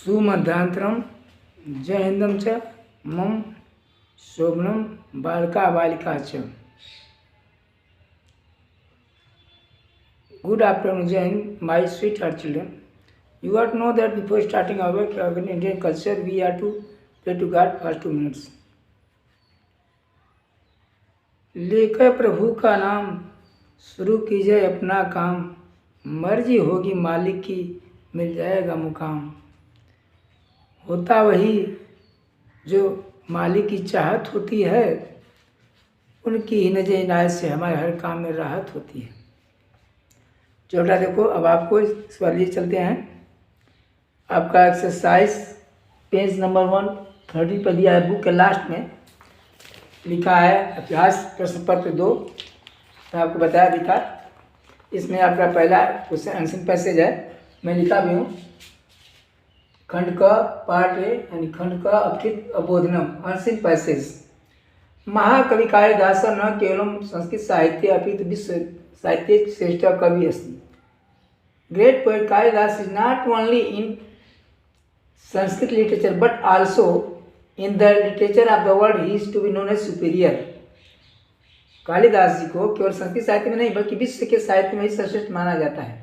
सुमध्यांतरम जयहिंदम च मम शोभनम बालका बालिका च। Good afternoon, Jai Hind, my sweetheart children. You ought to know that before starting our work in Indian culture, we are to pray to God first 2 minutes. लेकर प्रभु का नाम, शुरू कीजिए अपना काम, मर्जी होगी मालिक की, मिल जाएगा मुकाम। होता वही जो मालिक की चाहत होती है, उनकी ही नजर इनायत से हमारे हर काम में राहत होती है। छोटा देखो, अब आपको इस पर लिए चलते हैं। आपका एक्सरसाइज पेज नंबर 130 पर दिया है, बुक के लास्ट में लिखा है अभ्यास प्रश्न पत्र 2। तो आपको बताया भी था। इसमें आपका पहला क्वेश्चन आंसर पैसेज है, मैं लिखा भी हूँ। खंड क पार्ट ए यानी खंड क अवचित अबोधनम आंसर पैसेज। महाकवि कालिदास न केवलम संस्कृत साहित्य अपितु विश्व साहित्य श्रेष्ठ कवि अस्ति। Great poet Kalidas is not only in Sanskrit literature but also in the literature of the world he is to be known as superior। Kalidas जी को केवल संस्कृत साहित्य में नहीं बल्कि विश्व के साहित्य में ही सर्वश्रेष्ठ माना जाता है।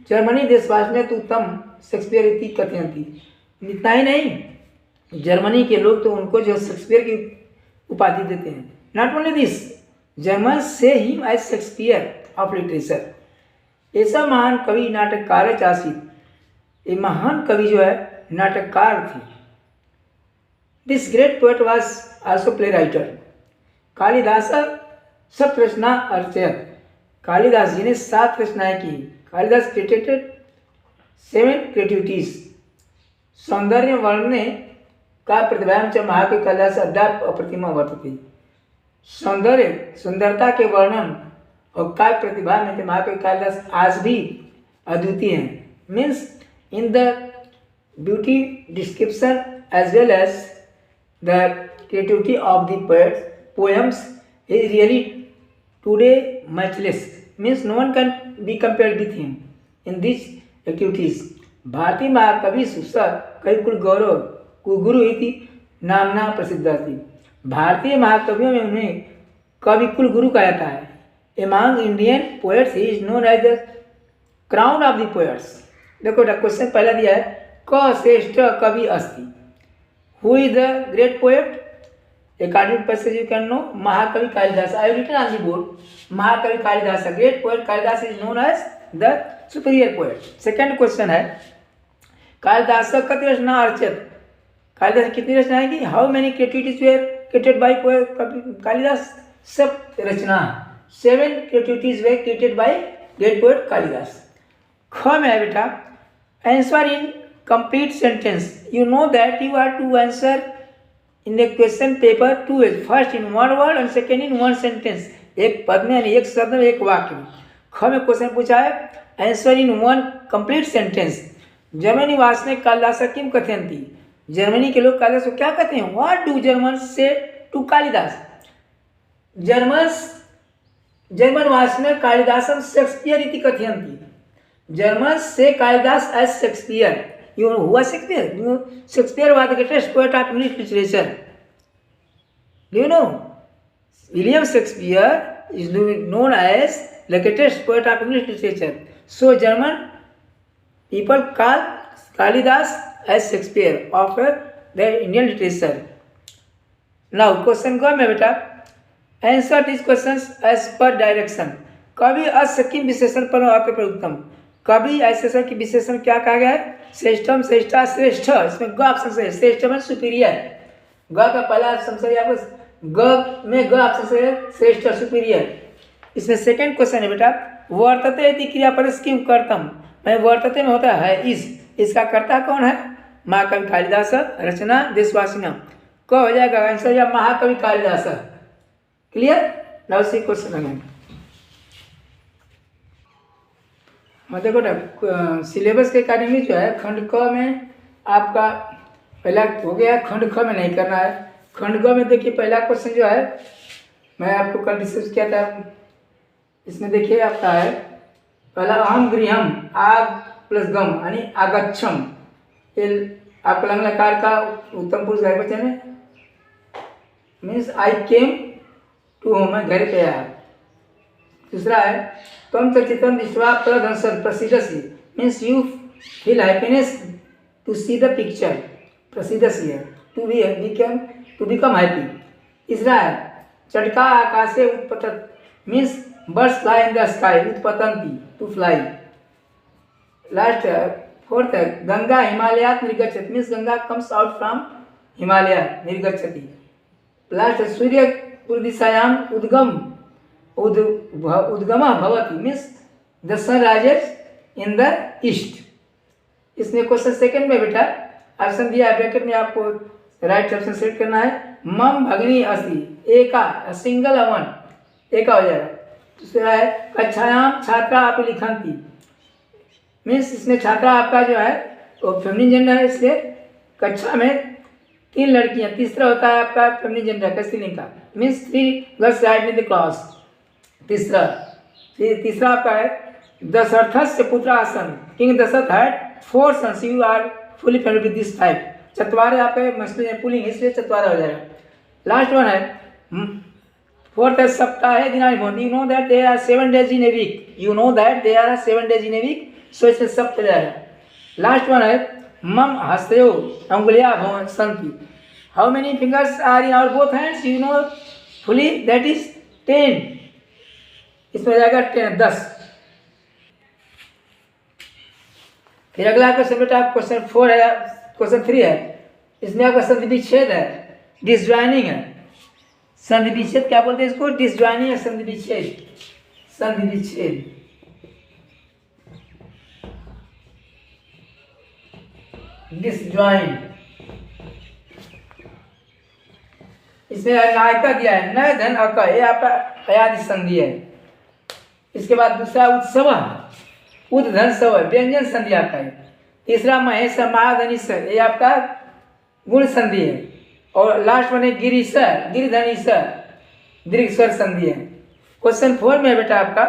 जर्मनी देशवासी ने तो उत्तम शेक्सपियर इति कथयन्ति। इतना ही नहीं, जर्मनी के लोग तो उनको जो शेक्सपियर की उपाधि देते हैं। Not only this, German say him as Shakespeare of literature. ऐसा महान कवि नाटककार चासित, ये महान कवि जो है नाटककार थे। This great poet was also play writer. Kalidas सप्त रचना अर्चयत। कालिदास जी ने 7 रचनाएं की। कालिदास क्रिएटेड 7 क्रिएटिविटीज। सौंदर्य वर्णने का प्रतिभाम च महाकवि कालिदास अद्याप अप्रतिमा वर्तते। सौंदर्य सुंदरता के वर्णन और काव्य प्रतिभा में महाकवि कालिदास आज भी अद्वितीय हैं। Means in the beauty description as well as the creativity of the poems is really today matchless. Means no one can be compared with him in this activities. भारतीय महाकवि कवि कुल गौरव कुलगुरु इति नामना प्रसिद्ध थी। भारतीय महाकवियों में उन्हें कवि कुल गुरु कहा जाता है। Among Indian poets he is known as the crown of the poets। देखो क्वेश्चन पहला दिया है, क श्रेष्ठ कवि अस्ति। Who is the great poet according to passage you can know महाकवि Kalidas. I written on the board महाकवि Kalidas. Great poet Kalidas is known as the superior poet. Second question है, कालिदास कति रचना अर्चयत। कालिदास कितनी रचनाएं की? How many creativities were created by Kalidas? सब रचना 7 creativities were created by great poet Kalidas। ख में है बेटा, answer in complete sentence। You know that you are to answer in the question paper 2 ways, first in one word and second in one sentence। एक पद में यानी एक शब्द में एक वाक्य में। ख में क्वेश्चन पूछा है, answer in one complete sentence। Germany वासने कालिदास किम कथयन्ति। जर्मनी के लोग कालिदास को क्या कहते हैं? What do Germans say to Kalidas? German वासने कालिदासम शेक्सपियर इति कथयन्ति। जर्मन से Kalidas as Shakespeare. You know who Shakespeare? Shakespeare was the greatest poet of English literature. Do you know William Shakespeare is known as the greatest poet of English literature. So German people call Kalidas as Shakespeare of the Indian literature. Now question ग में बेटा, answer this questions as per direction. कवि असिम विशेषण पर अर्थ प्रयुक्तम। कवि ऐसे की विशेषण क्या कहा गया है? श्रेष्ठम, श्रेष्ठा, श्रेष्ठ। इसमें ग ऑप्शन से श्रेष्ठ में सुपीरियर। ग का पहला ऑप्शन से आपको ग में ग ऑप्शन से श्रेष्ठ सुपीरियर। इसमें सेकंड क्वेश्चन है बेटा, वर्तते इति क्रियापद किम कर्तम। मैं वर्तते में होता है इस, इसका कर्ता कौन है? महाकवि कालिदास। रचना देशवासिना। क हो जाएगा आंसर या महाकवि Kalidas. Clear? Now see question again. देखो ना सिलेबस के अकॉर्डिंगली जो है खंड क में आपका पहला हो गया, खंड ख में नहीं करना है। खंड ग में देखिए पहला क्वेश्चन जो है मैं आपको कल डिस्कस किया था। इसमें देखिए आपका है पहला अहम गृहम, आग प्लस गम यानी आगच्छम। आपका लंग लकार का उत्तम पुरुष का वचन है, means I came to home, मैं घर पे आया। दूसरा है त्वं च चित्तं दृष्ट्वा प्रदर्शन प्रसिद्धसि, means you feel happiness to see the picture, प्रसिद्धसि है टू बिकम हैप्पी। तीसरा है चटका आकाशे उत्पतत, means birds fly in the sky, उत्पतंती टू फ्लाई। लास्ट फोर्थ है गंगा हिमालयात निर्गच्छति, means Ganga comes out from Himalaya निर्गच्छति। लास्ट सूर्य पूर्वदिशायाम उद्गम भवति, means the sun rises in the east. इसमें क्वेश्चन सेकंड में बेटा ऑप्शन दिया है, ब्रैकेट में आपको राइट ऑप्शन सेलेक्ट करना है। मम भगनी अस्ति, एका सिंगल वन, एका हो जाएगा। दूसरा है कक्षायाम छात्रा आप लिखंती, मीन्स इसमें छात्रा आपका जो है वो फेमिनिन जेंडर है, इसलिए कक्षा में 3 लड़कियां। तीसरा होता है आपका फेमिनिन जेंडर का स्त्रीलिंग का, means 3 girls right in the class. तीसरा आपका है दशरथस्य पुत्रासन, king Dasharath had 4 sons, you are fully family with this type. चतवारे आपके मछली पुलिंग, इसलिए चतवारा हो जाएगा। लास्ट वन है फोर्थ है सप्ताहे दिनानि भवन्ति, you know that there are 7 days in a week, you know that there are 7 days in a week, so इससे सप्त जाएगा। लास्ट वन है मम हस्तयो अंगुलिया भवन संति, how many fingers are in our both hands, you know fully that is 10, इसमें जाएगा 10। फिर अगला क्वेश्चन बेटा क्वेश्चन 4 है, क्वेश्चन 3 है, इसमें आपका संधि विच्छेद है, डिसजॉइनिंग है। संधि विच्छेद क्या बोलते हैं इसको, डिसजॉइनिंग है संधि विच्छेद, संधि विच्छेद। डिसजॉइन, इसमें नायका दिया है, न धन अक, ये आपका अयादि संधि है। इसके बाद दूसरा उत्सव, उद धन सव, व्यंजन संधि आता है। तीसरा महेश महाधनिश, ये आपका गुण संधि है। और लास्ट वन है गिरीश, गिरिधनिश, दीर्घ स्वर संधि है। क्वेश्चन 4 में बेटा आपका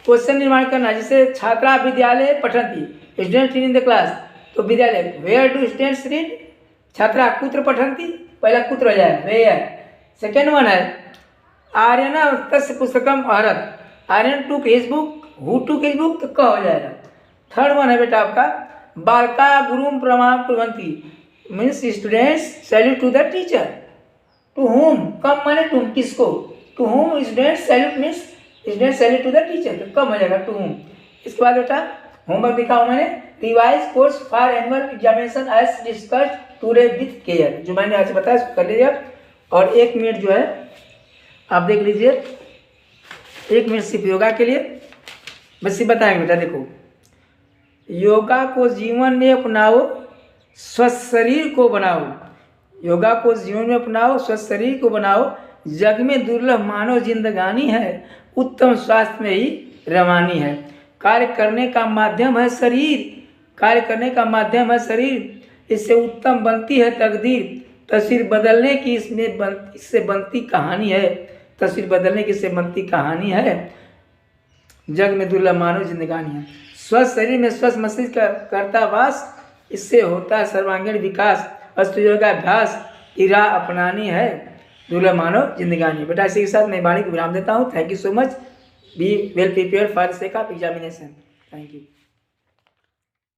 क्वेश्चन निर्माण करना, जैसे छात्रा विद्यालय पठन्ति, स्टूडेंट इन द क्लास, तो विद्यालय वेयर डू स्टूडेंट्स रीड, छात्रा कुत्र पठन्ति, पहला कुत्र हो जाए वेयर। सेकेंड वन है आर्यन तस्य पुस्तकम अहरत, Aryan took his book, who took his book, तो क हो जाएगा। थर्ड वन है बेटा आपका बालका गुरुम प्रमाण कुर्वन्ति, means students salute to the teacher, to whom, कम माने तुम, किसको, to whom students salute, means students salute to the teacher, तो कम हो जाएगा टू होम। इसके बाद बेटा होमवर्क दिखाऊँ मैंने, revise course for annual examination as discussed today with care, जो मैंने आज बताया उसको कर लीजिए। और 1 मिनट जो है आप देख लीजिए, 1 मिनट सिर्फ योगा के लिए बस ये बताएंगे बेटा। देखो, योगा को जीवन में अपनाओ, स्वस्थ शरीर को बनाओ, योगा को जीवन में अपनाओ, स्वस्थ शरीर को बनाओ, जग में दुर्लभ मानव जिंदगानी है, उत्तम स्वास्थ्य में ही रवानी है। कार्य करने का माध्यम है शरीर, कार्य करने का माध्यम है शरीर, इससे उत्तम बनती है तकदीर, तस्वीर बदलने की इससे बनती कहानी है, तस्वीर बदलने की इससे बनती कहानी है, जग में दुर्लभ मानव जिंदगानी है। स्वस्थ शरीर में स्वस्थ मस्तिष्क करता वास, इससे होता है सर्वांगीण विकास, अस्त योगाभ्यास की राह अपनानी है, दुर्लभ मानव जिंदगानी। बेटा इसी के साथ मैं वाणी को विराम देता हूँ। Thank you so much, be well prepared for the sake of examination. Thank you.